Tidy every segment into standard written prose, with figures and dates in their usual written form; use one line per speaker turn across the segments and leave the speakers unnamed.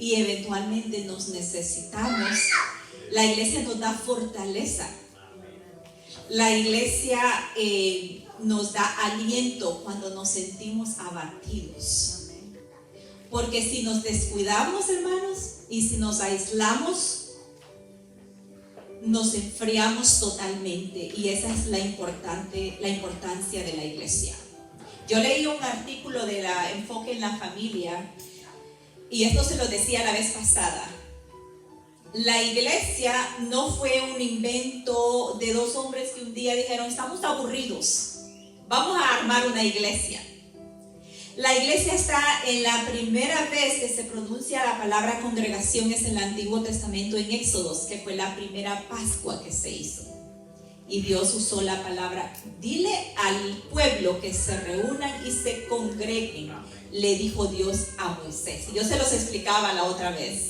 y eventualmente nos necesitamos. La iglesia nos da fortaleza. La iglesia nos da aliento cuando nos sentimos abatidos. Porque si nos descuidamos, hermanos, y si nos aislamos, nos enfriamos totalmente, y esa es la importancia de la iglesia. Yo leí un artículo de la Enfoque en la Familia, y esto se lo decía la vez pasada. La iglesia no fue un invento de dos hombres que un día dijeron: estamos aburridos, vamos a armar una iglesia. La iglesia está en la primera vez que se pronuncia la palabra congregación, es en el Antiguo Testamento, en Éxodos, que fue la primera Pascua que se hizo. Y Dios usó la palabra: dile al pueblo que se reúnan y se congreguen, le dijo Dios a Moisés. Y yo se los explicaba la otra vez.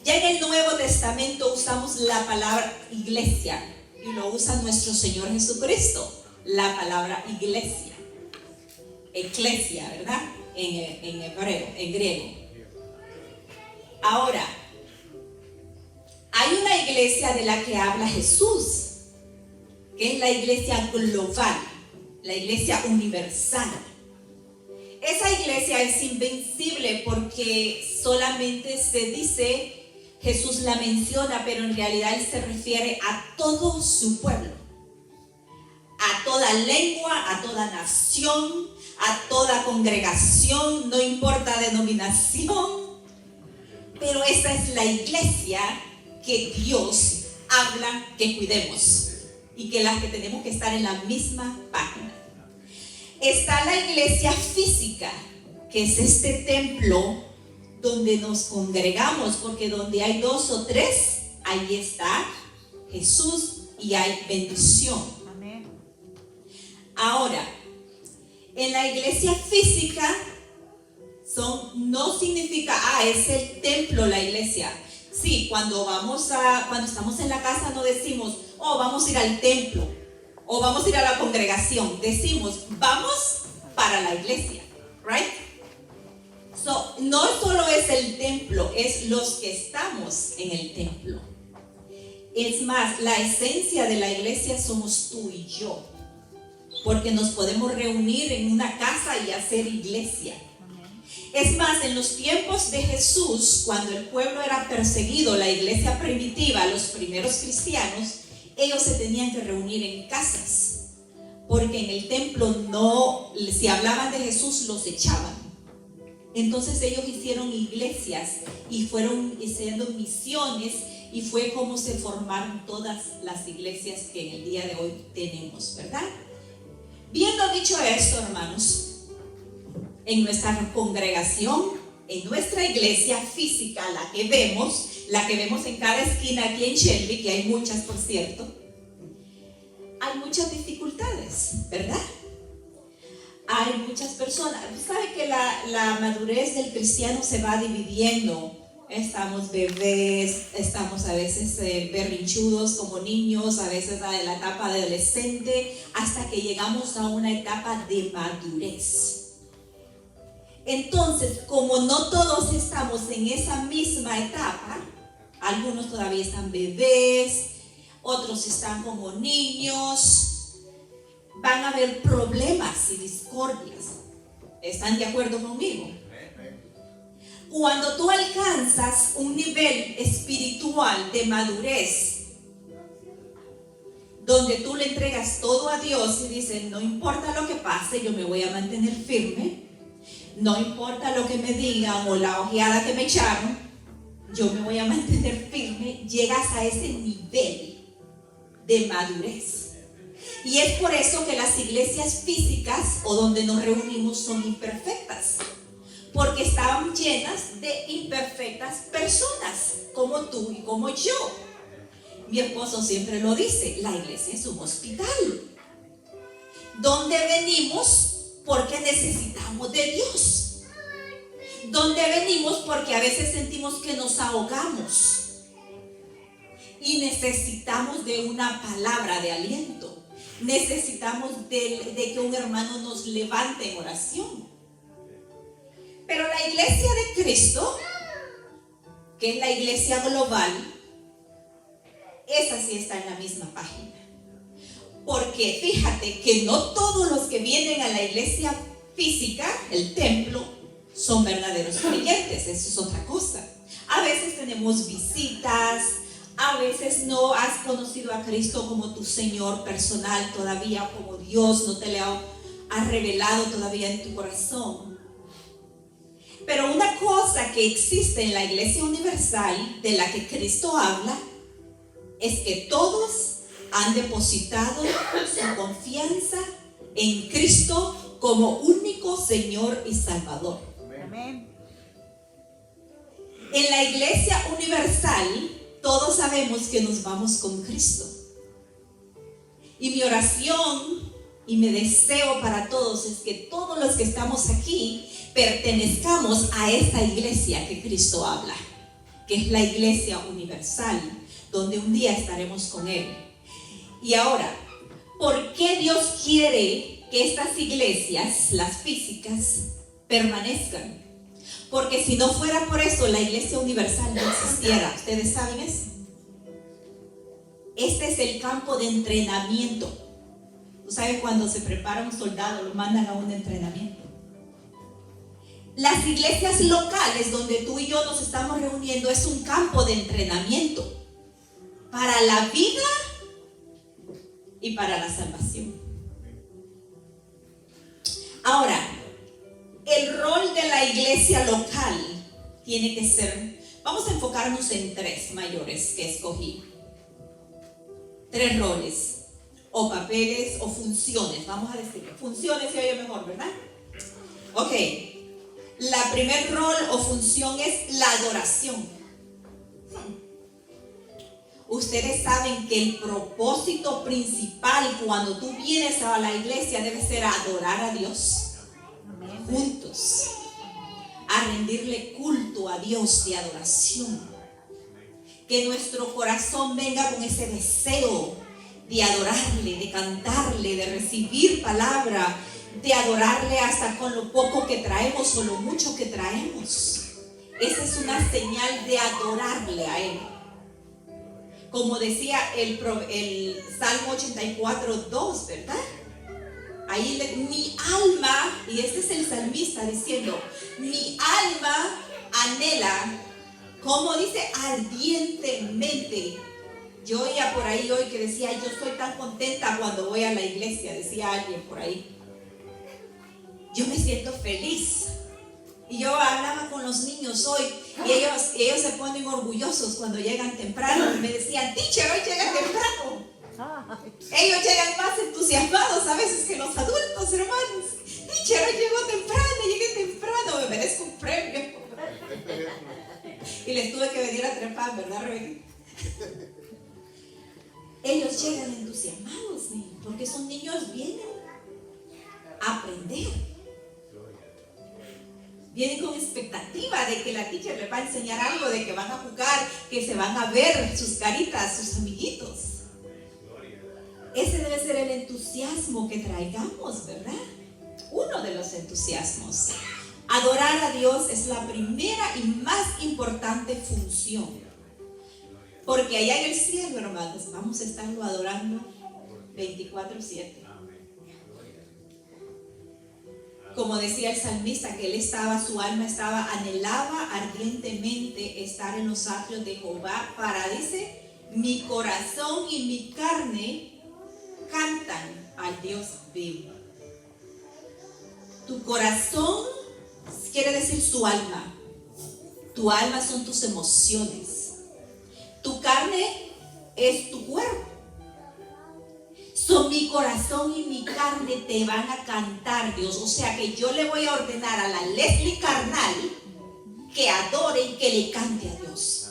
Ya en el Nuevo Testamento usamos la palabra iglesia, y lo usa nuestro Señor Jesucristo, la palabra iglesia. Eclesia, ¿verdad? En hebreo, en griego. Ahora, hay una iglesia de la que habla Jesús, que es la iglesia global, la iglesia universal. Esa iglesia es invencible porque solamente se dice, Jesús la menciona, pero en realidad Él se refiere a todo su pueblo, a toda lengua, a toda nación, a toda congregación, no importa denominación, pero esa es la iglesia que Dios habla que cuidemos, y que las que tenemos que estar en la misma página. Está la iglesia física, que es este templo donde nos congregamos, porque donde hay dos o tres, ahí está Jesús y hay bendición. Amén. Ahora, en la iglesia física no significa, es el templo la iglesia. Sí, cuando estamos en la casa no decimos, vamos a ir al templo, o vamos a ir a la congregación. Decimos, vamos para la iglesia, right? No solo es el templo, es los que estamos en el templo. Es más, la esencia de la iglesia somos tú y yo, porque nos podemos reunir en una casa y hacer iglesia. Es más, en los tiempos de Jesús, cuando el pueblo era perseguido, la iglesia primitiva, los primeros cristianos, ellos se tenían que reunir en casas, porque en el templo si hablaban de Jesús, los echaban. Entonces ellos hicieron iglesias y fueron haciendo misiones, y fue como se formaron todas las iglesias que en el día de hoy tenemos, ¿verdad? Viendo dicho esto, hermanos, en nuestra congregación, en nuestra iglesia física, la que vemos en cada esquina aquí en Shelby, que hay muchas, por cierto, hay muchas dificultades, ¿verdad? Hay muchas personas. ¿Sabe que la madurez del cristiano se va dividiendo? Estamos bebés, estamos a veces berrinchudos como niños, a veces en la etapa de adolescente, hasta que llegamos a una etapa de madurez. Entonces, como no todos estamos en esa misma etapa, algunos todavía están bebés, otros están como niños, van a haber problemas y discordias. ¿Están de acuerdo conmigo? Cuando tú alcanzas un nivel espiritual de madurez, donde tú le entregas todo a Dios y dices, no importa lo que pase, yo me voy a mantener firme, no importa lo que me digan o la ojeada que me echaron, yo me voy a mantener firme. Llegas a ese nivel de madurez. Y es por eso que las iglesias físicas o donde nos reunimos son imperfectas, porque estaban llenas de imperfectas personas, como tú y como yo. Mi esposo siempre lo dice, la iglesia es un hospital, donde venimos porque necesitamos de Dios, donde venimos porque a veces sentimos que nos ahogamos y necesitamos de una palabra de aliento, necesitamos de que un hermano nos levante en oración. Pero la iglesia de Cristo que es la iglesia global, esa sí está en la misma página. Porque fíjate que no todos los que vienen a la iglesia física, el templo, son verdaderos creyentes. Eso es otra cosa. A veces tenemos visitas, a veces no has conocido a Cristo como tu Señor personal todavía, como Dios no te le ha revelado todavía en tu corazón. Pero una cosa que existe en la iglesia universal de la que Cristo habla es que todos han depositado su confianza en Cristo como único Señor y Salvador.
Amén.
En la iglesia universal todos sabemos que nos vamos con Cristo. Y mi oración y mi deseo para todos es que todos los que estamos aquí pertenezcamos a esta iglesia que Cristo habla, que es la iglesia universal, donde un día estaremos con Él. Y ahora, ¿por qué Dios quiere que estas iglesias, las físicas, permanezcan? Porque si no fuera por eso, la iglesia universal no existiera. ¿Ustedes saben eso? Este es el campo de entrenamiento. ¿Tú sabes cuando se prepara un soldado, lo mandan a un entrenamiento? Las iglesias locales donde tú y yo nos estamos reuniendo es un campo de entrenamiento para la vida y para la salvación. Ahora, el rol de la iglesia local tiene que ser, vamos a enfocarnos en tres mayores que escogí. Tres roles, o papeles, o funciones, vamos a decirlo. Funciones se oye mejor, ¿verdad? Ok, la primer rol o función es la adoración. Ustedes saben que el propósito principal cuando tú vienes a la iglesia debe ser adorar a Dios juntos, a rendirle culto a Dios de adoración. Que nuestro corazón venga con ese deseo de adorarle, de cantarle, de recibir palabra, de adorarle hasta con lo poco que traemos o lo mucho que traemos. Esa es una señal de adorarle a Él. Como decía el Salmo 84:2, ¿verdad? Ahí mi alma, y este es el salmista diciendo, mi alma anhela, como dice, ardientemente. Yo oía por ahí hoy que decía, yo estoy tan contenta cuando voy a la iglesia, decía alguien por ahí. Yo me siento feliz. Y yo hablaba con los niños hoy y ellos se ponen orgullosos cuando llegan temprano. Y me decían, teacher, hoy llega temprano. Ellos llegan más entusiasmados a veces que los adultos, hermanos. Teacher, hoy llegó temprano, llegué temprano, me merezco un premio. Y les tuve que venir a trepar, ¿verdad, Rebeca? Ellos llegan entusiasmados, porque esos niños vienen a aprender. Vienen con expectativa de que la teacher les va a enseñar algo, de que van a jugar, que se van a ver sus caritas, sus amiguitos. Ese debe ser el entusiasmo que traigamos, ¿verdad? Uno de los entusiasmos. Adorar a Dios es la primera y más importante función. Porque allá en el cielo, hermanos, vamos a estarlo adorando 24/7. Como decía el salmista, que su alma anhelaba ardientemente estar en los atrios de Jehová para, dice, mi corazón y mi carne cantan al Dios vivo. Tu corazón quiere decir su alma. Tu alma son tus emociones. Tu carne es tu cuerpo. Mi corazón y mi carne te van a cantar, Dios. O sea que yo le voy a ordenar a la Leslie carnal que adore y que le cante a Dios.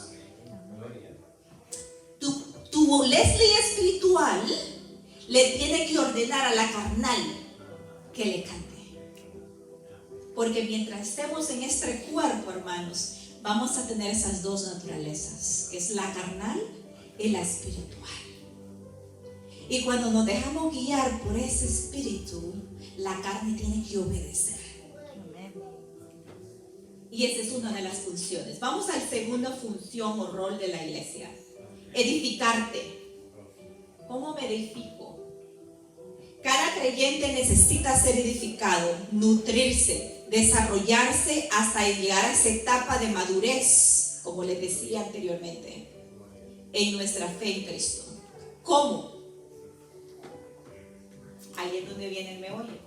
Tu Leslie espiritual le tiene que ordenar a la carnal que le cante. Porque mientras estemos en este cuerpo, hermanos, vamos a tener esas dos naturalezas, que es la carnal y la espiritual. Y cuando nos dejamos guiar por ese espíritu, la carne tiene que obedecer. Y esa es una de las funciones. Vamos a la segunda función o rol de la iglesia. Edificarte. ¿Cómo me edifico? Cada creyente necesita ser edificado, nutrirse, desarrollarse hasta llegar a esa etapa de madurez, como les decía anteriormente, en nuestra fe en Cristo. ¿Cómo? Ahí es donde viene el meollo.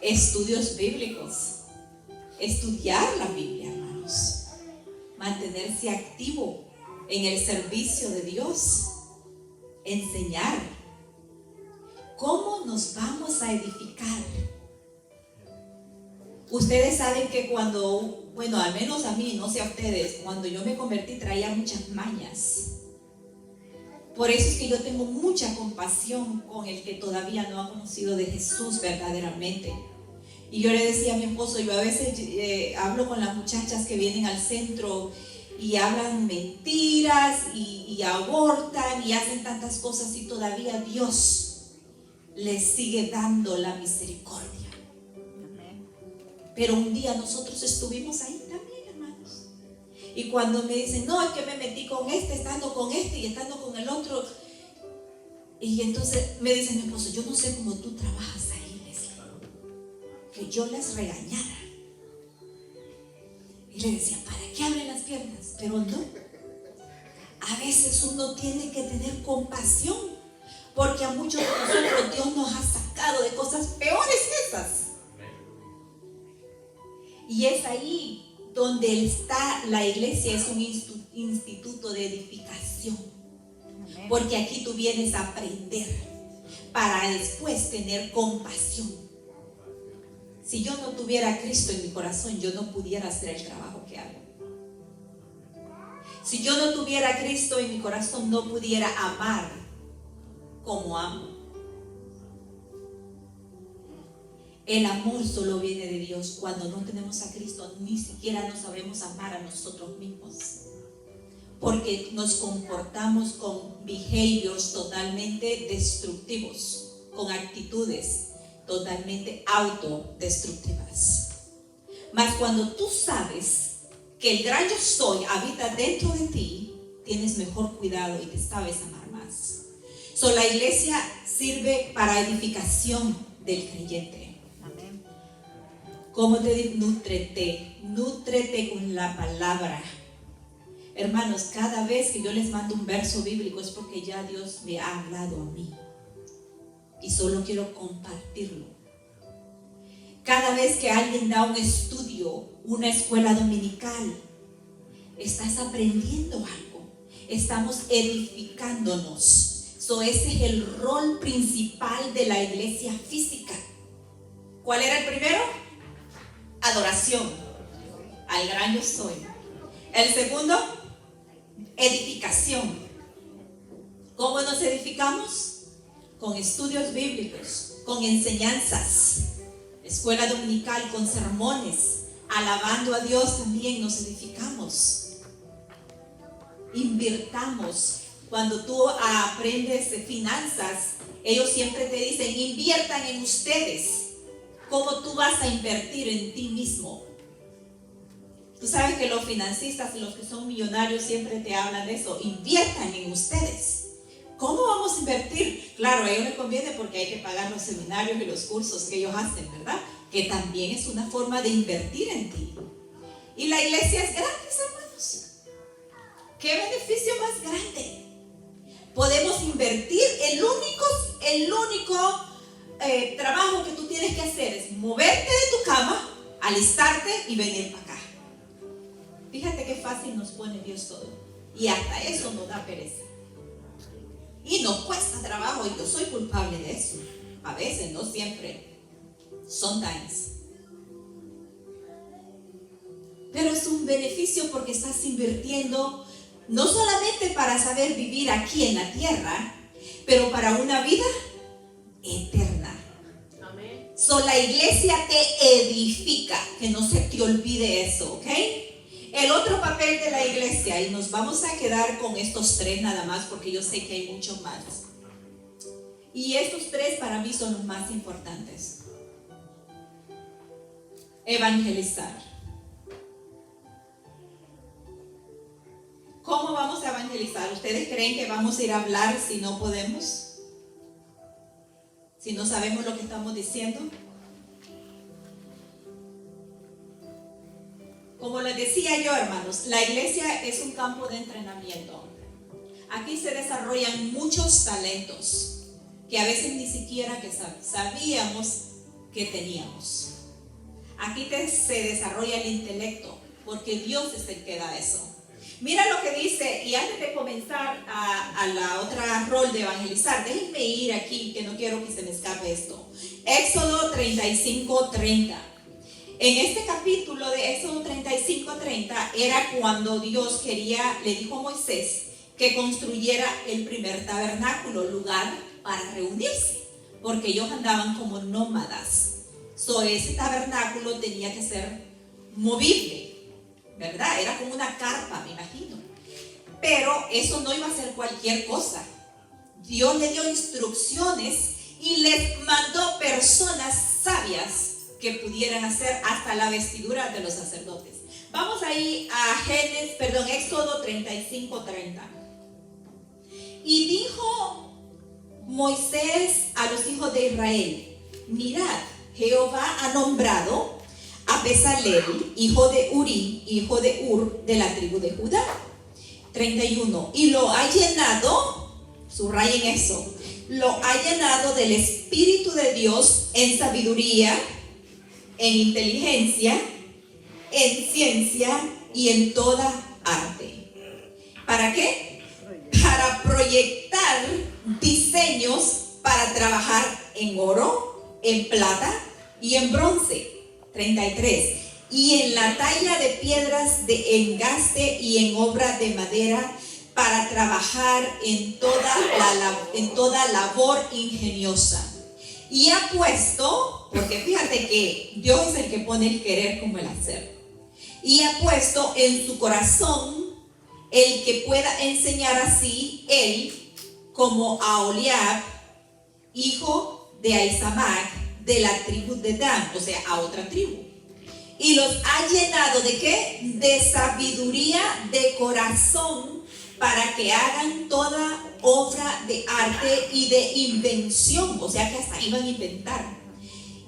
Estudios bíblicos. Estudiar la Biblia, hermanos. Mantenerse activo en el servicio de Dios. Enseñar. ¿Cómo nos vamos a edificar? Ustedes saben que cuando, bueno, al menos a mí, no sé a ustedes, cuando yo me convertí traía muchas mañas. Por eso es que yo tengo mucha compasión con el que todavía no ha conocido de Jesús verdaderamente. Y yo le decía a mi esposo, yo a veces hablo con las muchachas que vienen al centro y hablan mentiras y abortan y hacen tantas cosas y todavía Dios les sigue dando la misericordia. Pero un día nosotros estuvimos ahí también, hermanos. Y cuando me dicen, no, es que me metí con este, estando con este y estando con el otro. Y entonces me dice mi esposo, yo no sé cómo tú trabajas ahí, Leslie. Que yo les regañara. Y le decía, ¿para qué abren las piernas? Pero no. A veces uno tiene que tener compasión. Porque a muchos de nosotros Dios nos ha sacado de cosas peores que esas. Y es ahí donde está la iglesia, es un instituto de edificación. Porque aquí tú vienes a aprender para después tener compasión. Si yo no tuviera a Cristo en mi corazón, yo no pudiera hacer el trabajo que hago. Si yo no tuviera a Cristo en mi corazón, no pudiera amar como amo. El amor solo viene de Dios. Cuando no tenemos a Cristo, ni siquiera nos sabemos amar a nosotros mismos. Porque nos comportamos con behaviors totalmente destructivos, con actitudes totalmente autodestructivas. Mas cuando tú sabes que el gran yo soy habita dentro de ti, tienes mejor cuidado y te sabes amar más. La iglesia sirve para edificación del creyente. ¿Cómo te digo? Nútrete con la palabra. Hermanos, cada vez que yo les mando un verso bíblico es porque ya Dios me ha hablado a mí. Y solo quiero compartirlo. Cada vez que alguien da un estudio, una escuela dominical, estás aprendiendo algo. Estamos edificándonos. Ese es el rol principal de la iglesia física. ¿Cuál era el primero? Adoración al gran yo soy. El segundo, edificación. ¿Cómo nos edificamos? Con estudios bíblicos, con enseñanzas, escuela dominical, con sermones, alabando a Dios también nos edificamos. Invirtamos. Cuando tú aprendes de finanzas, ellos siempre te dicen, inviertan en ustedes. ¿Cómo tú vas a invertir en ti mismo? Tú sabes que los financistas y los que son millonarios siempre te hablan de eso. Inviertan en ustedes. ¿Cómo vamos a invertir? Claro, a ellos les conviene porque hay que pagar los seminarios y los cursos que ellos hacen, ¿verdad? Que también es una forma de invertir en ti. Y la iglesia es gratis, hermanos. ¿Qué beneficio más grande? Podemos invertir. El único trabajo que tú tienes que hacer es moverte de tu cama, alistarte y venir para acá. Fíjate qué fácil nos pone Dios todo. Y hasta eso nos da pereza. Y nos cuesta trabajo, y yo soy culpable de eso. A veces, no siempre. Sometimes. Pero es un beneficio porque estás invirtiendo no solamente para saber vivir aquí en la tierra, pero para una vida eterna. Amén. La iglesia te edifica, que no se te olvide eso, ¿ok? El otro papel de la iglesia, y nos vamos a quedar con estos tres nada más, porque yo sé que hay mucho más. Y estos tres para mí son los más importantes. Evangelizar. vamos a evangelizar? ¿Ustedes creen que vamos a ir a hablar si no podemos? Si no sabemos lo que estamos diciendo. Como les decía yo, hermanos, la iglesia es un campo de entrenamiento. Aquí se desarrollan muchos talentos que a veces ni siquiera que sabíamos que teníamos. Aquí se desarrolla el intelecto, porque Dios es el que da eso. Mira lo que dice, y antes de comenzar a la otra rol de evangelizar, déjenme ir aquí, que no quiero que se me escape esto. Éxodo 35:30. En este capítulo de Éxodo 35:30 era cuando Dios le dijo a Moisés que construyera el primer tabernáculo, lugar para reunirse, porque ellos andaban como nómadas. Ese tabernáculo tenía que ser movible, ¿verdad? Era como una carpa, me imagino. Pero eso no iba a ser cualquier cosa. Dios le dio instrucciones y les mandó personas sabias que pudieran hacer hasta la vestidura de los sacerdotes. Vamos ahí a Éxodo 35:30. Y dijo Moisés a los hijos de Israel: mirad, Jehová ha nombrado a Bezalel, hijo de Uri, hijo de Ur, de la tribu de Judá. 31. Y lo ha llenado, subrayen eso, lo ha llenado del Espíritu de Dios en sabiduría, en inteligencia, en ciencia y en toda arte. ¿Para qué? Para proyectar diseños para trabajar en oro, en plata y en bronce. 33. Y en la talla de piedras de engaste y en obra de madera, para trabajar en toda labor ingeniosa. Y ha puesto, porque fíjate que Dios es el que pone el querer como el hacer, y ha puesto en su corazón el que pueda enseñar así él, como a Aholiab, hijo de Ahisamac, de la tribu de Dan, o sea, a otra tribu. Y los ha llenado ¿de qué? De sabiduría de corazón, para que hagan toda obra de arte y de invención, o sea que hasta iban a inventar,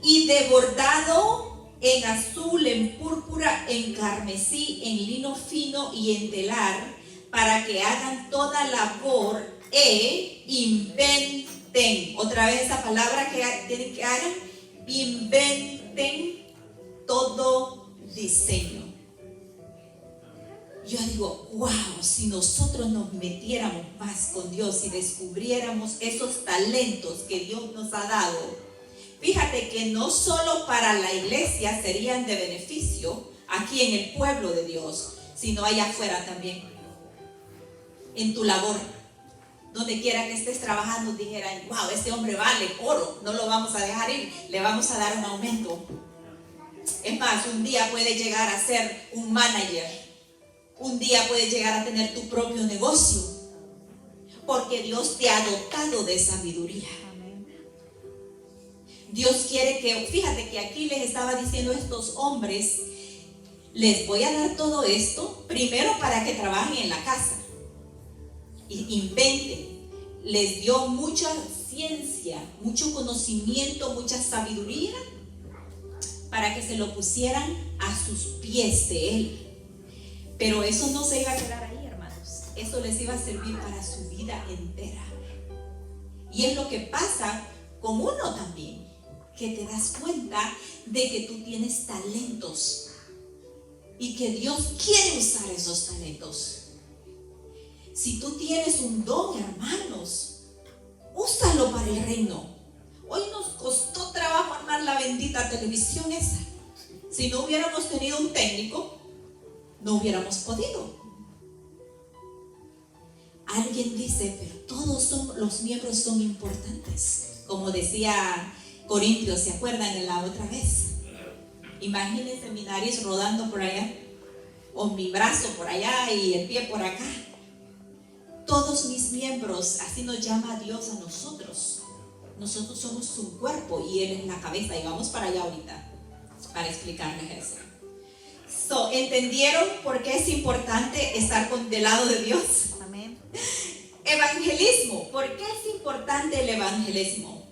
y de bordado en azul, en púrpura, en carmesí, en lino fino y en telar, para que hagan toda labor e inventen. Otra vez esa palabra que tienen que hagan, inventen todo diseño. Yo digo, wow, si nosotros nos metiéramos más con Dios y descubriéramos esos talentos que Dios nos ha dado, fíjate que no solo para la iglesia serían de beneficio aquí en el pueblo de Dios, sino allá afuera también, en tu labor. Donde quiera que estés trabajando, dijeran, wow, este hombre vale oro, no lo vamos a dejar ir, le vamos a dar un aumento. Es más, un día puede llegar a ser un manager. Un día puedes llegar a tener tu propio negocio, porque Dios te ha dotado de sabiduría. Dios quiere que, fíjate que aquí les estaba diciendo a estos hombres, les voy a dar todo esto, primero para que trabajen en la casa y inventen. Les dio mucha ciencia, mucho conocimiento, mucha sabiduría, para que se lo pusieran a sus pies de Él. Pero eso no se iba a quedar ahí, hermanos. Eso les iba a servir para su vida entera. Y es lo que pasa con uno también, que te das cuenta de que tú tienes talentos y que Dios quiere usar esos talentos. Si tú tienes un don, hermanos, úsalo para el reino. Hoy nos costó trabajo armar la bendita televisión esa. Si no hubiéramos tenido un técnico, no hubiéramos podido. Alguien dice, pero todos los miembros son importantes. Como decía Corintios, ¿se acuerdan en la otra vez? Imagínense mi nariz rodando por allá, o mi brazo por allá y el pie por acá. Todos mis miembros, así nos llama Dios a nosotros. Nosotros somos su cuerpo y Él es la cabeza. Y vamos para allá ahorita para explicarles eso. ¿Entendieron por qué es importante estar del lado de Dios?
Amén.
Evangelismo. ¿Por qué es importante el evangelismo?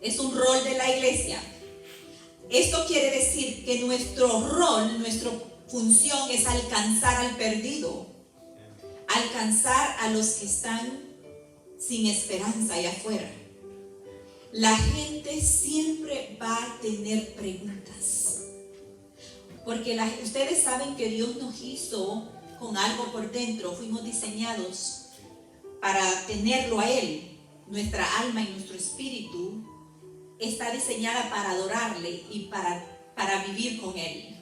Es un rol de la iglesia. Esto quiere decir que nuestro rol, nuestra función es alcanzar al perdido, alcanzar a los que están sin esperanza allá afuera. La gente siempre va a tener preguntas, porque ustedes saben que Dios nos hizo con algo por dentro. Fuimos diseñados para tenerlo a Él. Nuestra alma y nuestro espíritu está diseñada para adorarle y para vivir con Él.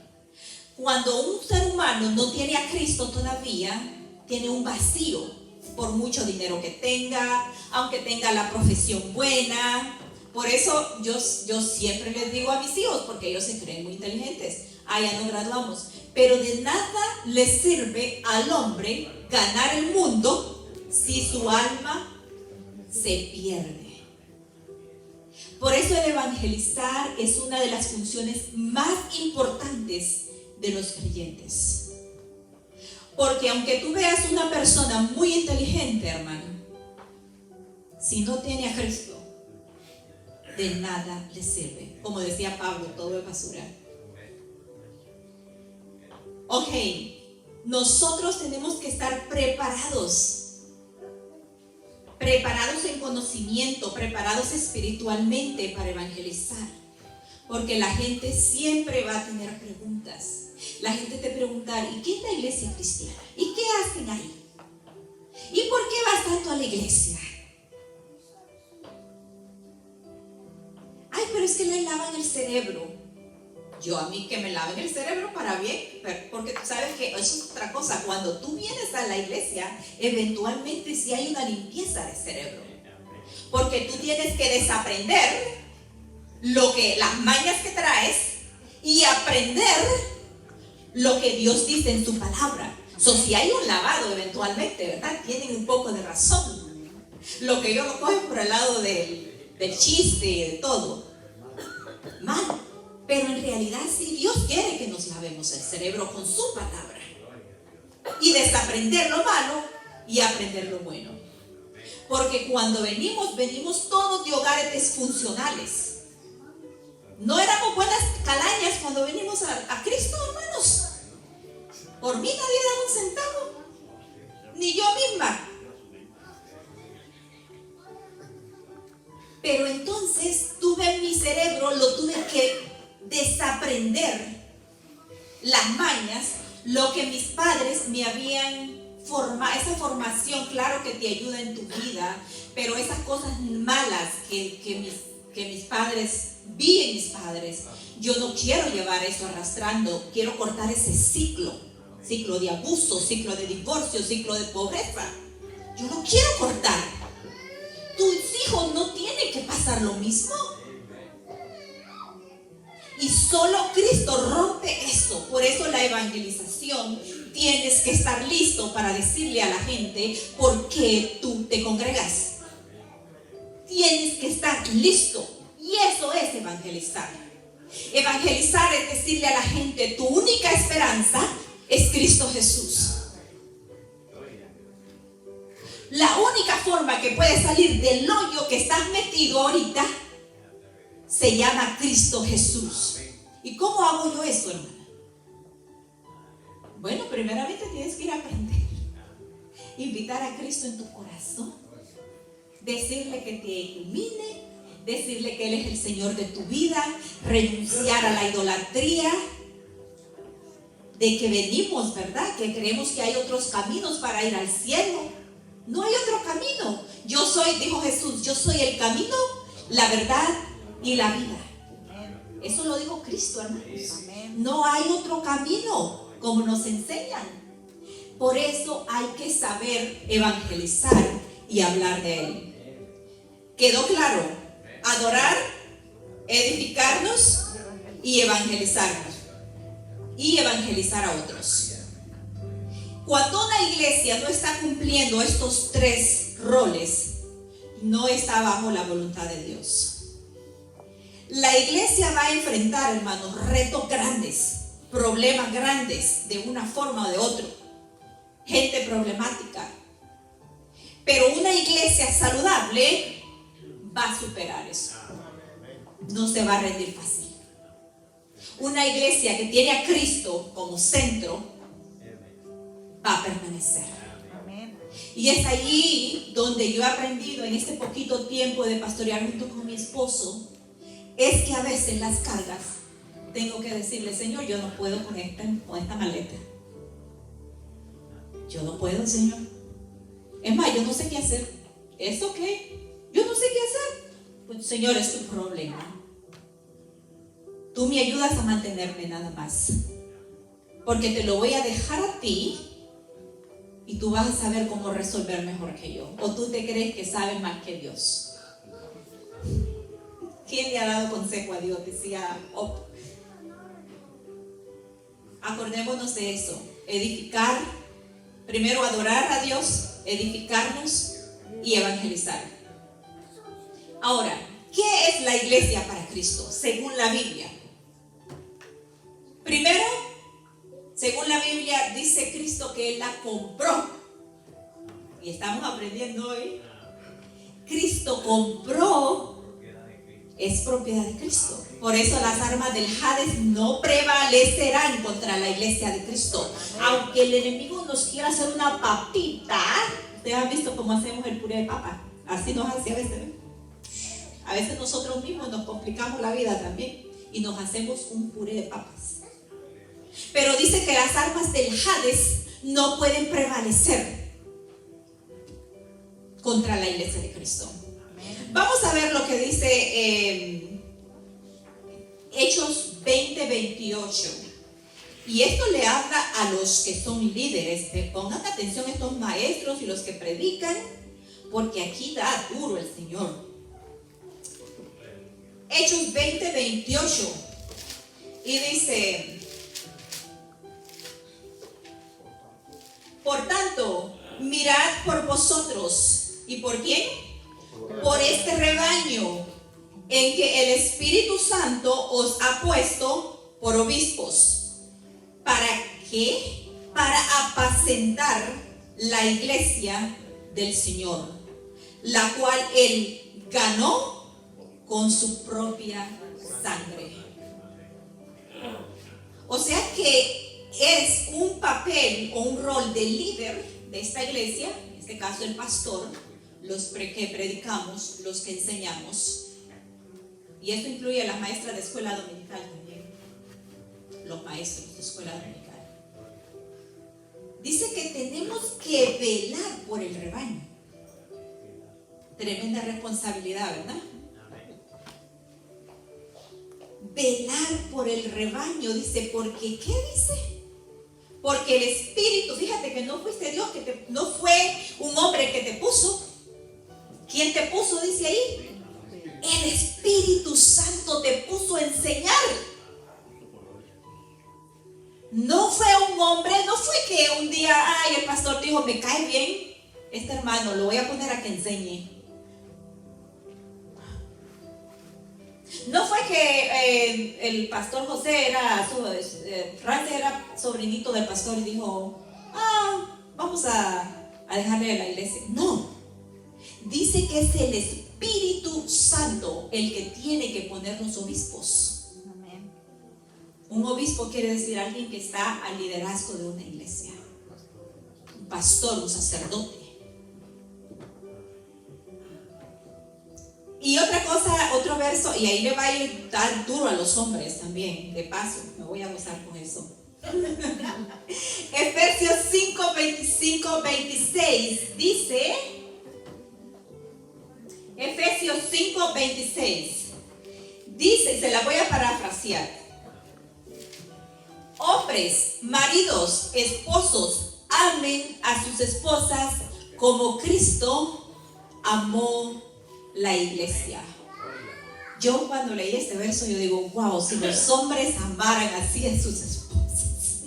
Cuando un ser humano no tiene a Cristo todavía, tiene un vacío, por mucho dinero que tenga, aunque tenga la profesión buena. Por eso yo siempre les digo a mis hijos, porque ellos se creen muy inteligentes: ya no graduamos. Pero de nada le sirve al hombre ganar el mundo si su alma se pierde. Por eso el evangelizar es una de las funciones más importantes de los creyentes. Porque aunque tú veas una persona muy inteligente, hermano, si no tiene a Cristo, de nada le sirve. Como decía Pablo, todo es basura. Ok, nosotros tenemos que estar preparados en conocimiento, preparados espiritualmente para evangelizar. Porque la gente siempre va a tener preguntas. La gente te preguntará: ¿y qué es la iglesia cristiana? ¿Y qué hacen ahí? ¿Y por qué vas tanto a la iglesia? Ay, pero es que le lavan el cerebro. A mí que me laven el cerebro para bien, porque tú sabes que eso es otra cosa. Cuando tú vienes a la iglesia, eventualmente sí hay una limpieza de cerebro, porque tú tienes que desaprender las mañas que traes y aprender lo que Dios dice en su palabra. Si hay un lavado eventualmente, ¿verdad? Tienen un poco de razón. Lo que yo lo cojo por el lado del chiste y de todo mal. Pero en realidad sí, Dios quiere que nos lavemos el cerebro con su palabra y desaprender lo malo y aprender lo bueno. Porque cuando venimos todos de hogares disfuncionales. No éramos buenas calañas cuando venimos a Cristo, hermanos. Por mí nadie daba un centavo, ni yo misma. Pero entonces mi cerebro lo tuve que desaprender, las mañas, lo que mis padres me habían formado. Esa formación, claro que te ayuda en tu vida, pero esas cosas malas que mis padres, vi en mis padres, yo no quiero llevar eso arrastrando. Quiero cortar ese ciclo de abuso, ciclo de divorcio, ciclo de pobreza. Yo no quiero cortar. Tus hijos no tienen que pasar lo mismo. Y solo Cristo rompe eso. Por eso la evangelización, tienes que estar listo para decirle a la gente por qué tú te congregas. Tienes que estar listo. Y eso es evangelizar. Evangelizar es decirle a la gente: tu única esperanza es Cristo Jesús. La única forma que puedes salir del hoyo que estás metido ahorita se llama Cristo Jesús. ¿Y cómo hago yo eso, hermana? Bueno, primeramente tienes que ir a aprender. Invitar a Cristo en tu corazón. Decirle que te ilumine. Decirle que Él es el Señor de tu vida. Renunciar a la idolatría. De que venimos, ¿verdad? Que creemos que hay otros caminos para ir al cielo. No hay otro camino. Yo soy, dijo Jesús, yo soy el camino, la verdad y la vida. Eso lo dijo Cristo, hermanos. No hay otro camino, como nos enseñan. Por eso hay que saber evangelizar y hablar de Él. ¿Quedó claro? Adorar, edificarnos y evangelizarnos. Y evangelizar a otros. Cuando una iglesia no está cumpliendo estos tres roles, no está bajo la voluntad de Dios. La iglesia va a enfrentar, hermanos, retos grandes, problemas grandes de una forma o de otra, gente problemática. Pero una iglesia saludable va a superar eso. No se va a rendir fácil. Una iglesia que tiene a Cristo como centro va a permanecer. Y es allí donde yo he aprendido en este poquito tiempo de pastorear junto con mi esposo, es que a veces las cargas tengo que decirle: Señor, yo no puedo con esta maleta. Yo no puedo, Señor. Es más, yo no sé qué hacer. ¿Eso qué? Yo no sé qué hacer. Pues, Señor, es tu problema. Tú me ayudas a mantenerme nada más. Porque te lo voy a dejar a ti y tú vas a saber cómo resolver mejor que yo. ¿O tú te crees que sabes más que Dios? ¿Quién le ha dado consejo a Dios? Decía Job. Acordémonos de eso. Edificar, primero adorar a Dios, edificarnos y evangelizar. Ahora, ¿qué es la iglesia para Cristo según la Biblia? Primero, según la Biblia, dice Cristo que Él la compró. Y estamos aprendiendo hoy. Cristo compró, es propiedad de Cristo. Por eso las armas del Hades no prevalecerán contra la iglesia de Cristo. Aunque el enemigo nos quiera hacer una papita. Ustedes han visto cómo hacemos el puré de papa. Así nos hace a veces. A veces nosotros mismos nos complicamos la vida también y nos hacemos un puré de papas. Pero dice que las armas del Hades no pueden prevalecer contra la iglesia de Cristo. Vamos a ver lo que dice Hechos 20:28. Y esto le habla a los que son líderes. Pongan atención a estos maestros y los que predican, porque aquí da duro el Señor. Hechos 20:28. Y dice: por tanto, mirad por vosotros. ¿Y por quién? Por este rebaño en que el Espíritu Santo os ha puesto por obispos. ¿Para qué? Para apacentar la iglesia del Señor, la cual Él ganó con su propia sangre. O sea que es un papel o un rol de líder de esta iglesia, en este caso el pastor, los que predicamos, los que enseñamos, y esto incluye a las maestras de escuela dominical también, los maestros de escuela dominical. Dice que tenemos que velar por el rebaño. Tremenda responsabilidad, ¿verdad? Velar por el rebaño, dice, porque ¿qué dice? Porque el Espíritu, fíjate que no fuiste Dios, no fue un hombre que te puso. ¿Quién te puso? Dice ahí. El Espíritu Santo te puso a enseñar. No fue un hombre, no fue que un día, el pastor dijo, me cae bien este hermano, lo voy a poner a que enseñe. No fue que el pastor José Francis era sobrinito del pastor y dijo, vamos a dejarle a la iglesia. No, dice que es el Espíritu Santo el que tiene que ponernos obispos. Amén. Un obispo quiere decir alguien que está al liderazgo de una iglesia. Un pastor, un sacerdote. Y otra cosa, otro verso, y ahí le va a ir dar duro a los hombres también, de paso, me voy a gozar con eso. Efesios 5, 25, 26 dice, Efesios 5, 26, dice, se la voy a parafrasear: hombres, maridos, esposos, amen a sus esposas como Cristo amó la iglesia. Yo cuando leí este verso yo digo, wow, si los hombres amaran así a sus esposas,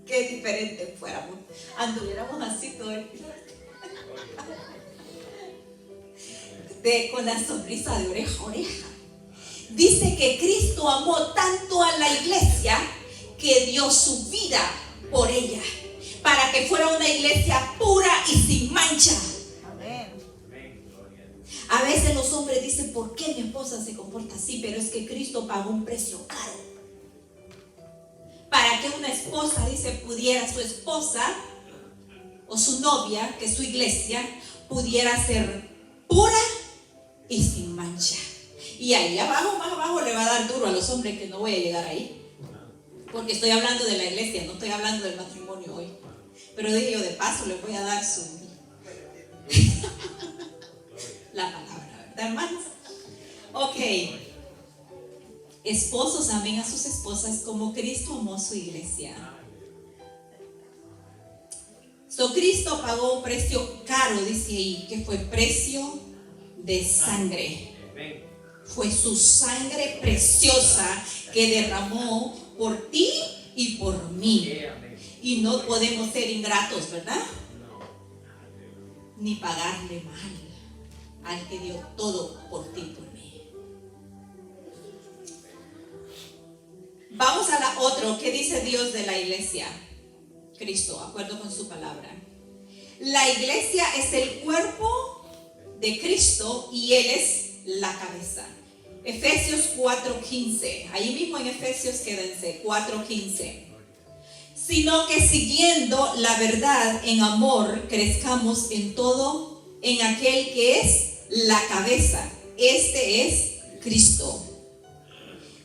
qué diferente fuéramos, anduviéramos así todo el día, con la sonrisa de oreja a oreja. Dice que Cristo amó tanto a la iglesia que dio su vida por ella, para que fuera una iglesia pura y sin mancha. A veces los hombres dicen, ¿por qué mi esposa se comporta así? Pero es que Cristo pagó un precio caro para que una esposa, dice, pudiera, su esposa o su novia, que es su iglesia, pudiera ser pura y sin mancha. Y ahí abajo, más abajo, le va a dar duro a los hombres, que no voy a llegar ahí, porque estoy hablando de la iglesia, no estoy hablando del matrimonio hoy. Pero dije yo, de paso les voy a dar su la palabra, ¿verdad, hermanos? Ok. Esposos, amen a sus esposas como Cristo amó a su iglesia. Cristo pagó un precio caro, dice ahí, que fue precio de sangre. Fue su sangre preciosa que derramó por ti y por mí. Y no podemos ser ingratos, ¿verdad? Ni pagarle mal al que dio todo por ti y por mí. Vamos a la otra. ¿Qué dice Dios de la iglesia? Cristo, acuerdo con su palabra. La iglesia es el cuerpo de Cristo y Él es la cabeza. Efesios 4:15. Ahí mismo en Efesios quédense, 4:15. Sino que siguiendo la verdad en amor, crezcamos en todo en aquel que es la cabeza. Este es Cristo,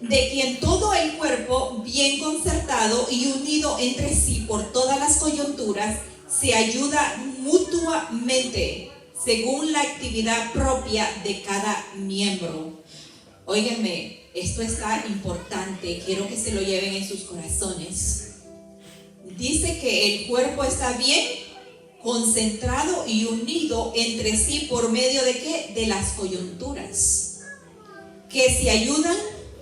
de quien todo el cuerpo, bien concertado y unido entre sí por todas las coyunturas, se ayuda mutuamente según la actividad propia de cada miembro. Óiganme, esto está importante, quiero que se lo lleven en sus corazones. Dice que el cuerpo está bien concentrado y unido entre sí por medio de ¿qué? De las coyunturas, que se ayudan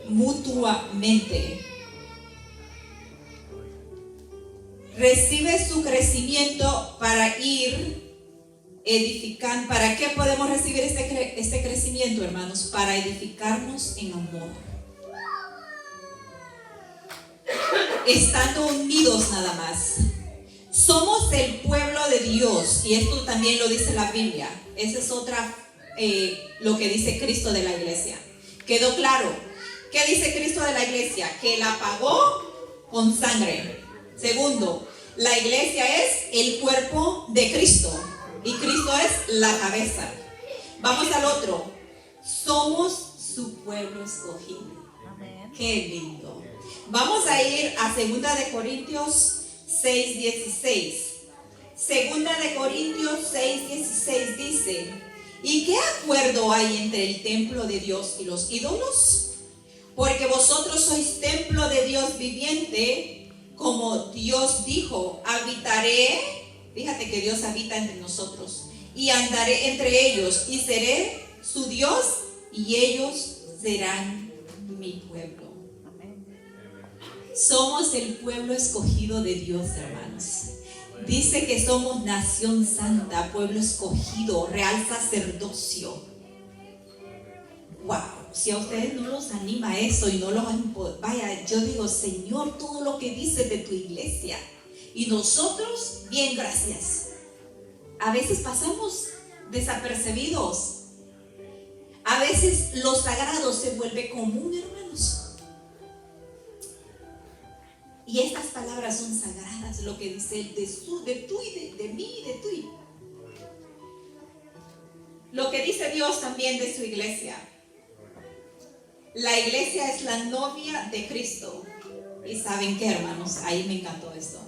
mutuamente. Recibe su crecimiento para ir edificando. ¿Para qué podemos recibir este crecimiento, hermanos? Para edificarnos en amor, estando unidos nada más. Somos el pueblo de Dios, y esto también lo dice la Biblia. Esa es otra, lo que dice Cristo de la iglesia. ¿Quedó claro? ¿Qué dice Cristo de la iglesia? Que la pagó con sangre. Segundo, la iglesia es el cuerpo de Cristo y Cristo es la cabeza. Vamos al otro. Somos su pueblo escogido. Amén. Qué lindo. Vamos a ir a 2 de Corintios 6:16. 2 de Corintios 6:16 dice: ¿y qué acuerdo hay entre el templo de Dios y los ídolos? Porque vosotros sois templo de Dios viviente, como Dios dijo, habitaré. Fíjate que Dios habita entre nosotros. Y andaré entre ellos, y seré su Dios, y ellos serán mi pueblo. Somos el pueblo escogido de Dios, hermanos. Dice que somos nación santa, pueblo escogido, real sacerdocio. Wow, si a ustedes no los anima eso y no los vaya, yo digo, Señor, todo lo que dices de tu iglesia. Y nosotros, bien, gracias. A veces pasamos desapercibidos. A veces lo sagrado se vuelve común, hermanos. Y estas palabras son sagradas, lo que dice el de tú y de mí y de tú. Lo que dice Dios también de su iglesia. La iglesia es la novia de Cristo. Y ¿saben qué, hermanos? Ahí me encantó esto.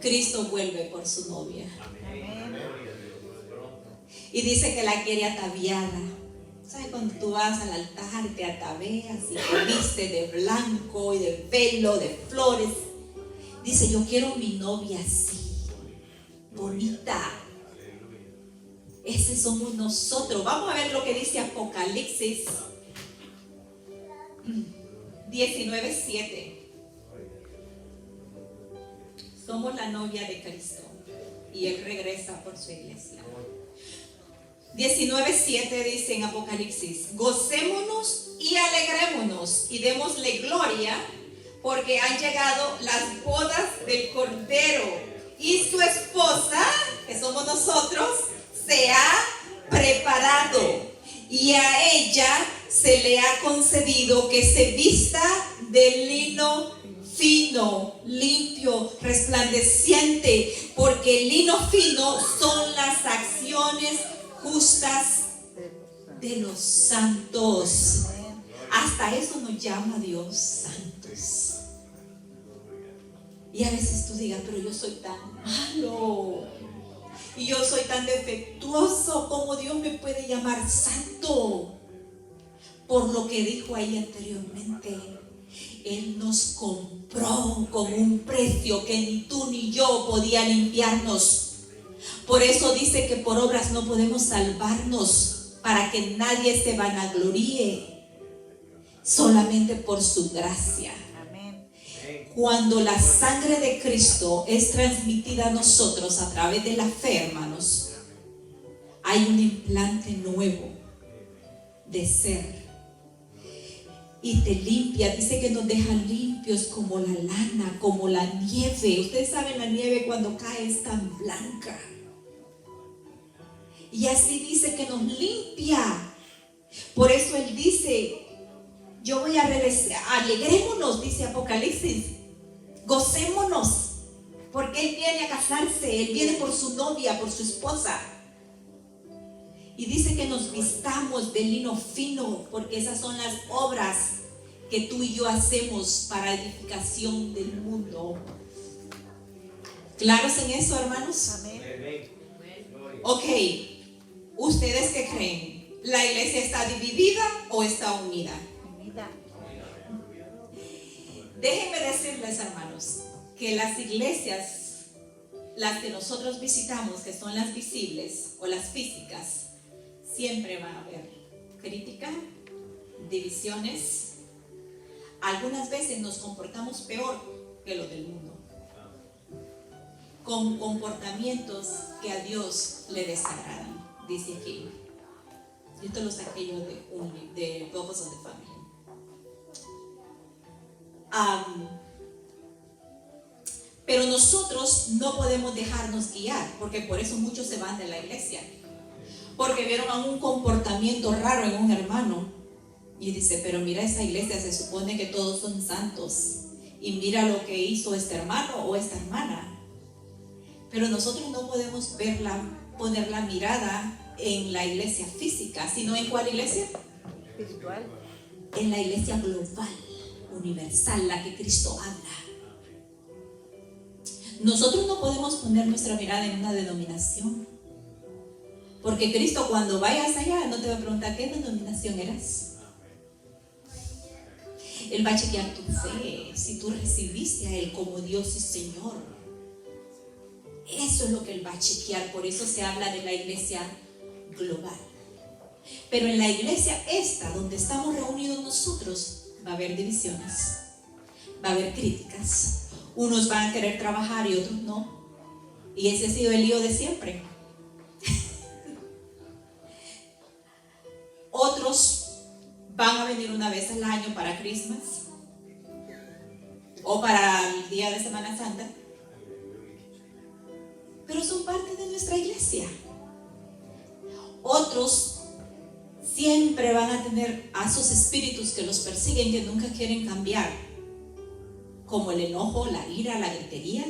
Cristo vuelve por su novia. Y dice que la quiere ataviada. ¿Sabes? Cuando tú vas al altar, te ataveas y te viste de blanco y de velo, de flores. Dice, yo quiero mi novia así, bonita. Ese somos nosotros. Vamos a ver lo que dice Apocalipsis 19:7. Somos la novia de Cristo y Él regresa por su iglesia. 19:7 dice en Apocalipsis: gocémonos y alegrémonos y démosle gloria, porque han llegado las bodas del Cordero y su esposa, que somos nosotros, se ha preparado y a ella se le ha concedido que se vista de lino fino, limpio, resplandeciente, porque el lino fino son las acciones justas de los santos. Hasta eso nos llama Dios santos. Y a veces tú digas, pero yo soy tan malo y yo soy tan defectuoso, ¿cómo Dios me puede llamar santo? Por lo que dijo ahí anteriormente, Él nos compró con un precio que ni tú ni yo podía limpiarnos. Por eso dice que por obras no podemos salvarnos, para que nadie se vanagloríe, solamente por su gracia. Cuando la sangre de Cristo es transmitida a nosotros a través de la fe, hermanos, hay un implante nuevo de ser. Y te limpia, dice que nos deja limpios como la lana, como la nieve. Ustedes saben, la nieve cuando cae es tan blanca. Y así dice que nos limpia. Por eso Él dice, yo voy a regresar, alegrémonos, dice Apocalipsis, gocémonos, porque Él viene a casarse, Él viene por su novia, por su esposa. Y dice que nos vistamos de lino fino, porque esas son las obras que tú y yo hacemos para edificación del mundo. ¿Claros en eso, hermanos? Amén. Ok, ¿ustedes qué creen? ¿La iglesia está dividida o está unida? Unida. Déjenme decirles, hermanos, que las iglesias, las que nosotros visitamos, que son las visibles o las físicas, siempre va a haber crítica, divisiones. Algunas veces nos comportamos peor que los del mundo, con comportamientos que a Dios le desagradan, dice aquí. Esto lo saqué yo de Purpose of the Family. Pero nosotros no podemos dejarnos guiar, porque por eso muchos se van de la iglesia. Porque vieron a un comportamiento raro en un hermano y dice, pero mira, esa iglesia se supone que todos son santos y mira lo que hizo este hermano o esta hermana. Pero nosotros no podemos poner la mirada en la iglesia física, sino en ¿cuál iglesia? Espiritual. En la iglesia global, universal, la que Cristo habla. Nosotros no podemos poner nuestra mirada en una denominación, porque Cristo, cuando vayas allá, no te va a preguntar ¿qué denominación eras? Él va a chequear tu fe, si tú recibiste a Él como Dios y Señor. Eso es lo que Él va a chequear. Por eso se habla de la iglesia global. Pero en la iglesia esta, donde estamos reunidos nosotros, va a haber divisiones, va a haber críticas. Unos van a querer trabajar y otros no. Y ese ha sido el lío de siempre. Otros van a venir una vez al año para Christmas o para el día de Semana Santa, pero son parte de nuestra iglesia. Otros siempre van a tener a esos espíritus que los persiguen, que nunca quieren cambiar, como el enojo, la ira, la gritería,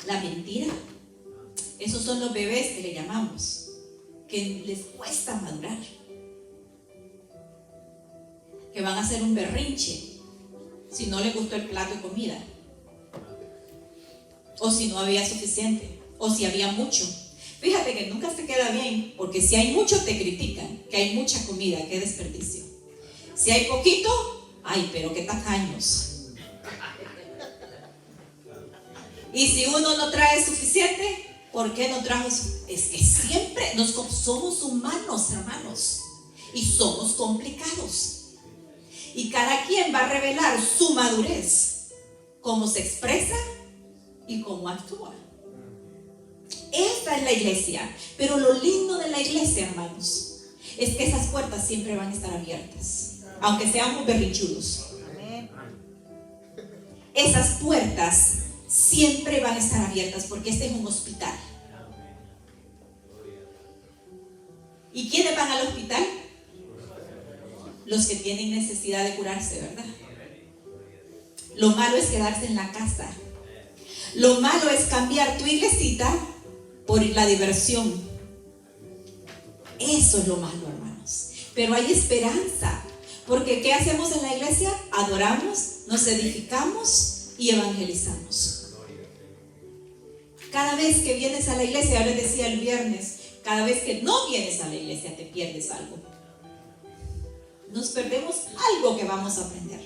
la mentira. Esos son los bebés que le llamamos, que les cuesta madurar, que van a hacer un berrinche si no les gustó el plato de comida, o si no había suficiente, o si había mucho. Fíjate que nunca se queda bien, porque si hay mucho te critican, que hay mucha comida, qué desperdicio. Si hay poquito, ay, pero qué tacaños. Y si uno no trae suficiente, ¿por qué no trajo? Es que siempre somos humanos, hermanos, y somos complicados. Y cada quien va a revelar su madurez, cómo se expresa y cómo actúa. Esta es la iglesia. Pero lo lindo de la iglesia, hermanos, es que esas puertas siempre van a estar abiertas, aunque seamos berrinchudos. esas puertas siempre van a estar abiertas porque este es un hospital. ¿Y quiénes van al hospital? Los que tienen necesidad de curarse, ¿verdad? Lo malo es quedarse en la casa. Lo malo es cambiar tu iglesita por la diversión. Eso es lo malo, hermanos. Pero hay esperanza. Porque ¿qué hacemos en la iglesia? Adoramos, nos edificamos y evangelizamos. Cada vez que vienes a la iglesia, ya les decía el viernes, cada vez que no vienes a la iglesia te pierdes algo. Nos perdemos algo que vamos a aprender.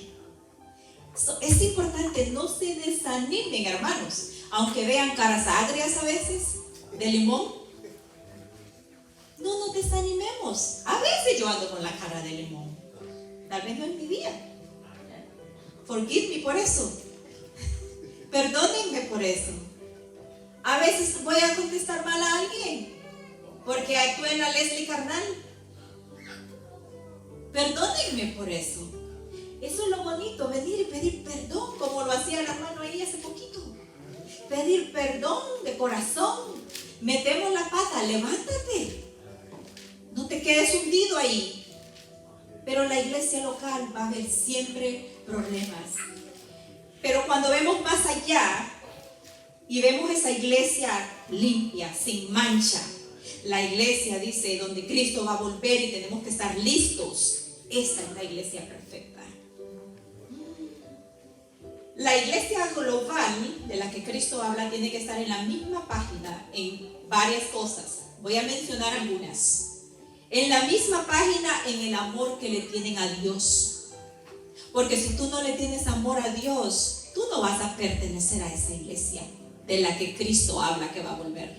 Es importante, no se desanimen, hermanos. Aunque vean caras agrias a veces, de limón, no nos desanimemos. A veces yo ando con la cara de limón. Tal vez no es mi día. Forgive me por eso. Perdónenme por eso. A veces voy a contestar mal a alguien porque actué en la Leslie carnal. Perdónenme por eso. Eso es lo bonito, venir y pedir perdón, como lo hacía el hermano ahí hace poquito. Pedir perdón de corazón. Metemos la pata, levántate. No te quedes hundido ahí. Pero la iglesia local va a haber siempre problemas. Pero cuando vemos más allá y vemos esa iglesia limpia, sin mancha, la iglesia dice donde Cristo va a volver y tenemos que estar listos. Esa es la iglesia perfecta. La iglesia global de la que Cristo habla tiene que estar en la misma página en varias cosas. Voy a mencionar algunas. En la misma página en el amor que le tienen a Dios. Porque si tú no le tienes amor a Dios, tú no vas a pertenecer a esa iglesia de la que Cristo habla que va a volver.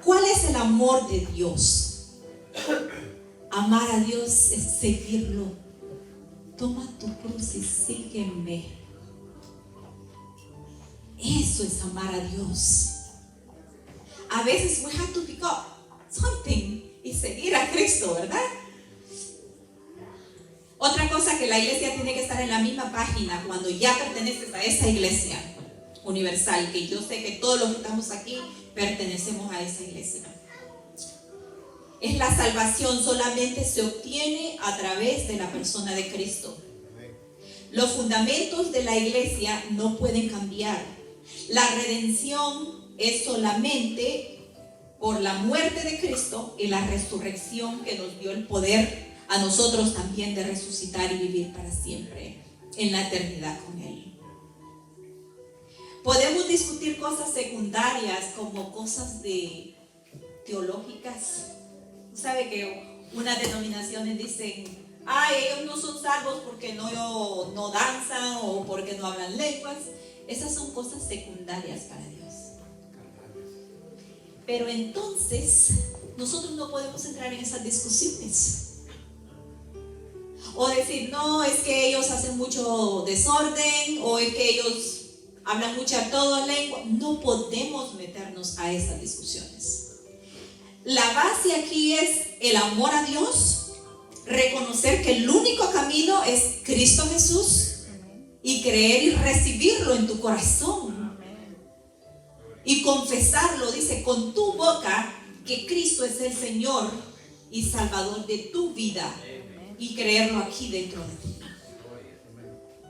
¿Cuál es el amor de Dios? Amar a Dios es seguirlo. Toma tu cruz y sígueme. Eso es amar a Dios. A veces we have to pick up something y seguir a Cristo, ¿verdad? Otra cosa que la iglesia tiene que estar en la misma página cuando ya perteneces a esa iglesia universal, que yo sé que todos los que estamos aquí pertenecemos a esa iglesia. Es la salvación, solamente se obtiene a través de la persona de Cristo. Los fundamentos de la iglesia no pueden cambiar. La redención es solamente por la muerte de Cristo y la resurrección que nos dio el poder a nosotros también de resucitar y vivir para siempre en la eternidad con Él. Podemos discutir cosas secundarias como cosas teológicas. ¿Sabe que unas denominaciones dicen, ellos no son salvos porque no danzan o porque no hablan lenguas? Esas son cosas secundarias para Dios. Pero entonces nosotros no podemos entrar en esas discusiones o decir, no, es que ellos hacen mucho desorden o es que ellos hablan mucha toda lengua. No podemos meternos a esas discusiones. La base aquí es el amor a Dios, reconocer que el único camino es Cristo Jesús y creer y recibirlo en tu corazón. Y confesarlo, dice, con tu boca que Cristo es el Señor y Salvador de tu vida y creerlo aquí dentro de ti.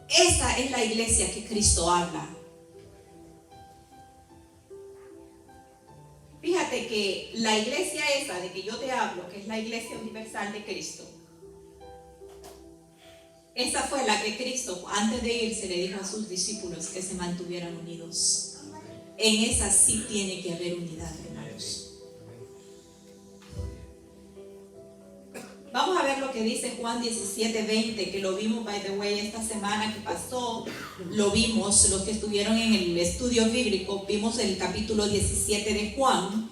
Esa es la iglesia que Cristo habla. Fíjate que la iglesia esa de que yo te hablo, que es la iglesia universal de Cristo, esa fue la que Cristo antes de irse le dijo a sus discípulos que se mantuvieran unidos. En esa sí tiene que haber unidad, hermanos. Vamos a ver lo que dice Juan 17:20, que lo vimos, by the way, esta semana que pasó. Lo vimos, los que estuvieron en el estudio bíblico, vimos el capítulo 17 de Juan.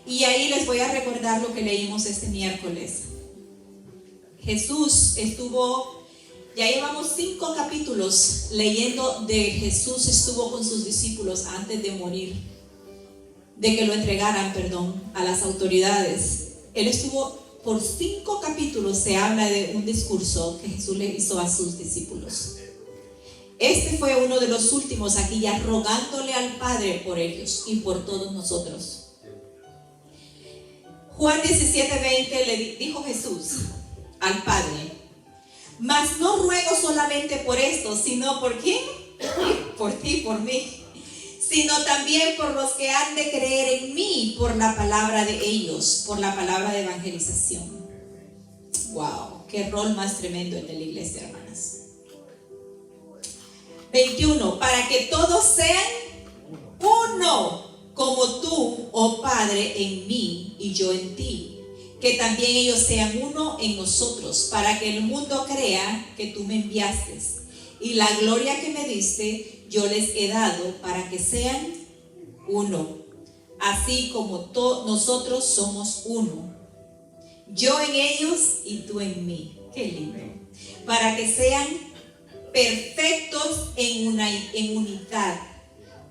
Y ahí les voy a recordar lo que leímos este miércoles. Jesús estuvo... Ya llevamos 5 capítulos leyendo de Jesús estuvo con sus discípulos antes de morir, de que lo entregaran, a las autoridades. Él estuvo por 5 capítulos, se habla de un discurso que Jesús le hizo a sus discípulos. Este fue uno de los últimos aquí, ya rogándole al Padre por ellos y por todos nosotros. Juan 17:20 le dijo Jesús al Padre: mas no ruego solamente por esto, sino ¿por quién? Por ti, por mí, sino también por los que han de creer en mí por la palabra de ellos, por la palabra de evangelización. Wow, qué rol más tremendo el de la iglesia, hermanas. 21, para que todos sean uno, como tú, oh Padre, en mí y yo en ti, que también ellos sean uno en nosotros, para que el mundo crea que tú me enviaste. Y la gloria que me diste, yo les he dado para que sean uno, así como nosotros somos uno. Yo en ellos y tú en mí. Qué lindo. Para que sean perfectos en unidad,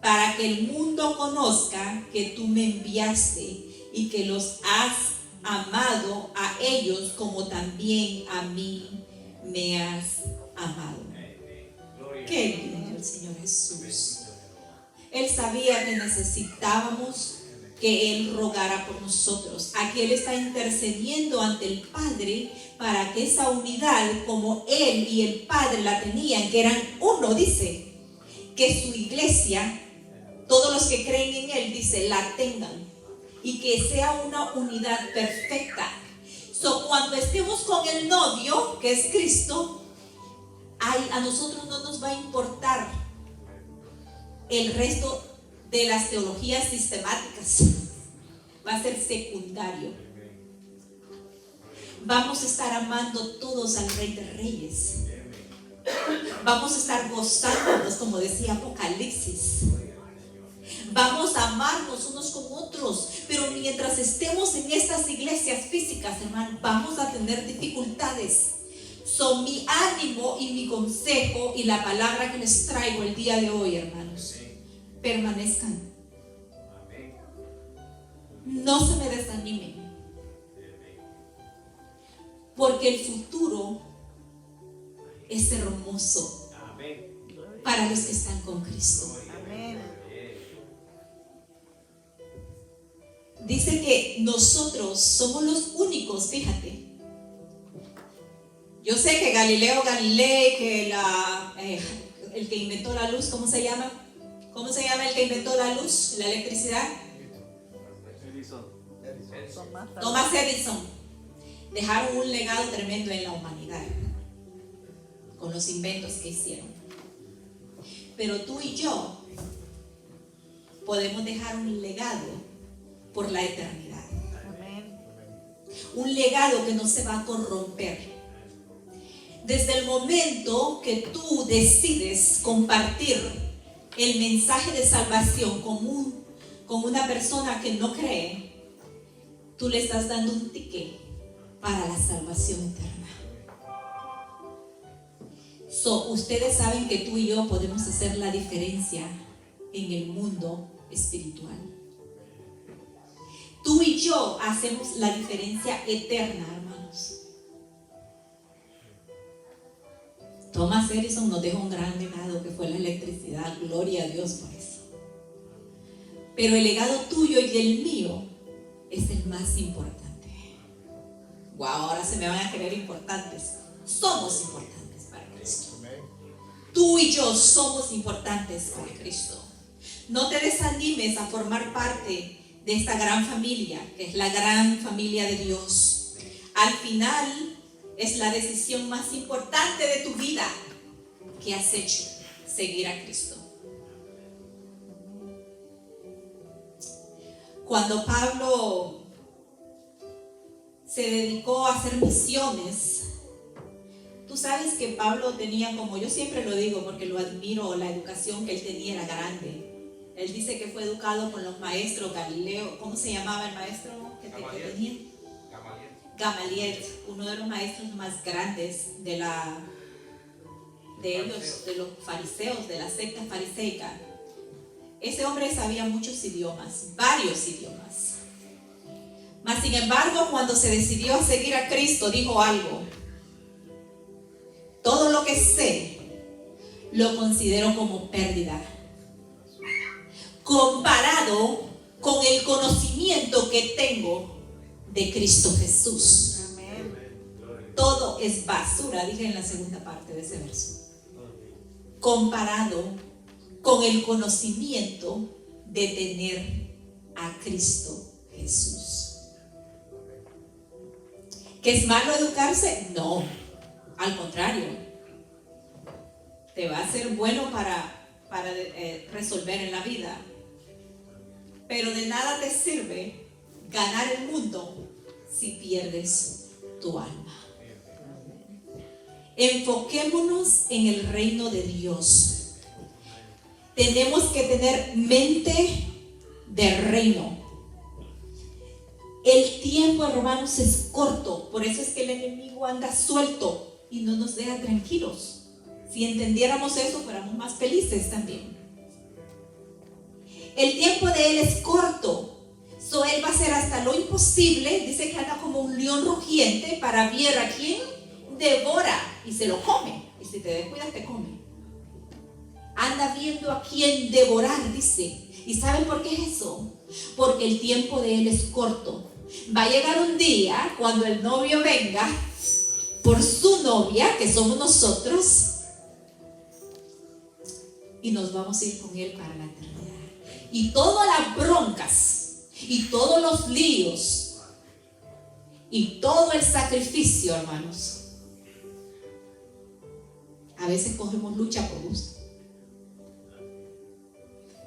para que el mundo conozca que tú me enviaste y que los has amado a ellos como también a mí me has amado. Qué lindo el Señor Jesús. Él sabía que necesitábamos que Él rogara por nosotros. Aquí Él está intercediendo ante el Padre para que esa unidad, como Él y el Padre la tenían, que eran uno, dice, que su iglesia, todos los que creen en Él, dice, la tengan, y que sea una unidad perfecta. Cuando estemos con el novio, que es Cristo, a nosotros no nos va a importar el resto de las teologías sistemáticas, va a ser secundario. Vamos a estar amando todos al Rey de Reyes. Vamos a estar gozándonos, como decía Apocalipsis. Vamos a amarnos unos con otros. Pero mientras estemos en estas iglesias físicas, hermano, vamos a tener dificultades. Son mi ánimo y mi consejo y la palabra que les traigo el día de hoy, hermanos. Permanezcan. No se me desanimen, porque el futuro es hermoso para los que están con Cristo. Dice que nosotros somos los únicos, fíjate. Yo sé que Galileo Galilei, que el que inventó la luz, ¿cómo se llama? ¿Cómo se llama el que inventó la luz, la electricidad? Thomas Edison. Dejaron un legado tremendo en la humanidad con los inventos que hicieron. Pero tú y yo podemos dejar un legado por la eternidad. Un legado que no se va a corromper. Desde el momento que tú decides compartir el mensaje de salvación con una persona que no cree, tú le estás dando un ticket para la salvación eterna. Ustedes saben que tú y yo podemos hacer la diferencia en el mundo espiritual. Tú y yo hacemos la diferencia eterna, hermanos. Thomas Edison nos dejó un gran legado que fue la electricidad. Gloria a Dios por eso. Pero el legado tuyo y el mío es el más importante. Wow, ahora se me van a creer importantes. Somos importantes para Cristo. Tú y yo somos importantes para Cristo. No te desanimes a formar parte de esta gran familia, que es la gran familia de Dios. Al final es la decisión más importante de tu vida que has hecho, seguir a Cristo. Cuando Pablo se dedicó a hacer misiones, tú sabes que Pablo tenía, como yo siempre lo digo porque lo admiro, la educación que él tenía era grande. Él dice que fue educado con los maestros Galileo. ¿Cómo se llamaba el maestro que tenía? Gamaliel, uno de los maestros más grandes de los fariseos, de la secta fariseica. Ese hombre sabía muchos idiomas, varios idiomas. Mas sin embargo, cuando se decidió a seguir a Cristo, dijo algo: todo lo que sé, lo considero como pérdida, comparado con el conocimiento que tengo de Cristo Jesús.
Amén.
Todo es basura, dije en la segunda parte de ese verso. Comparado con el conocimiento de tener a Cristo Jesús. ¿Que es malo educarse? No, al contrario. Te va a ser bueno para resolver en la vida. Pero de nada te sirve ganar el mundo si pierdes tu alma. Enfoquémonos en el reino de Dios. Tenemos que tener mente de reino. El tiempo, hermanos, es corto. Por eso es que el enemigo anda suelto y no nos deja tranquilos. Si entendiéramos eso, fuéramos más felices también. El tiempo de él es corto. Él va a hacer hasta lo imposible. Dice que anda como un león rugiente para ver a quién devora y se lo come. Y si te descuidas, te come. Anda viendo a quién devorar, dice. ¿Y saben por qué es eso? Porque el tiempo de él es corto. Va a llegar un día cuando el novio venga por su novia, que somos nosotros, y nos vamos a ir con él para la eternidad. Y todas las broncas y todos los líos y todo el sacrificio, hermanos, a veces cogemos lucha por gusto.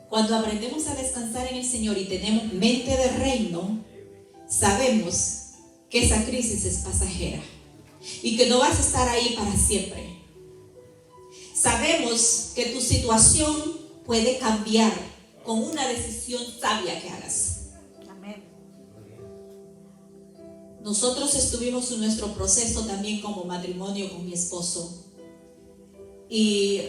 Cuando aprendemos a descansar en el Señor y tenemos mente de reino, sabemos que esa crisis es pasajera y que no vas a estar ahí para siempre. Sabemos que tu situación puede cambiar con una decisión sabia que hagas.
Amén.
Nosotros estuvimos en nuestro proceso también como matrimonio con mi esposo. Y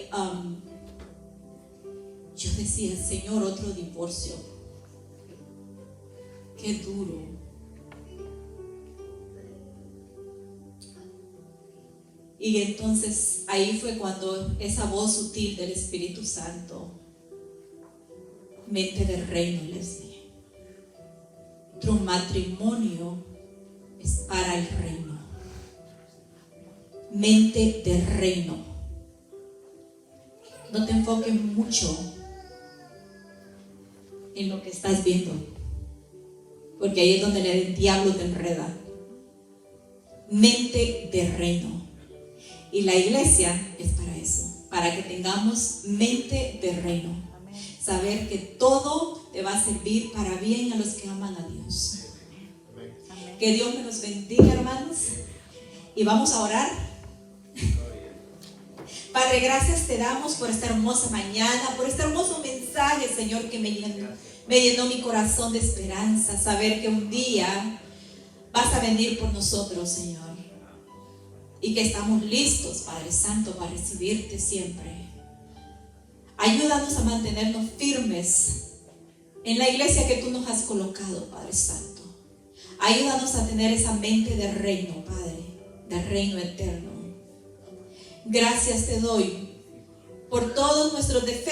yo decía, Señor, otro divorcio. Qué duro. Y entonces ahí fue cuando esa voz sutil del Espíritu Santo, mente del reino, les dije. Tu matrimonio es para el reino. Mente del reino. No te enfoques mucho en lo que estás viendo, porque ahí es donde el diablo te enreda. Mente de reino. Y la iglesia es para eso, para que tengamos mente de reino. Saber que todo te va a servir para bien a los que aman a Dios. Que Dios me los bendiga, hermanos. Y vamos a orar. Padre, gracias te damos por esta hermosa mañana, por este hermoso mensaje, Señor, que me llenó mi corazón de esperanza. Saber que un día vas a venir por nosotros, Señor. Y que estamos listos, Padre Santo, para recibirte siempre. Ayúdanos a mantenernos firmes en la iglesia que tú nos has colocado, Padre Santo. Ayúdanos a tener esa mente de reino, Padre, de reino eterno. Gracias te doy por todos nuestros defectos.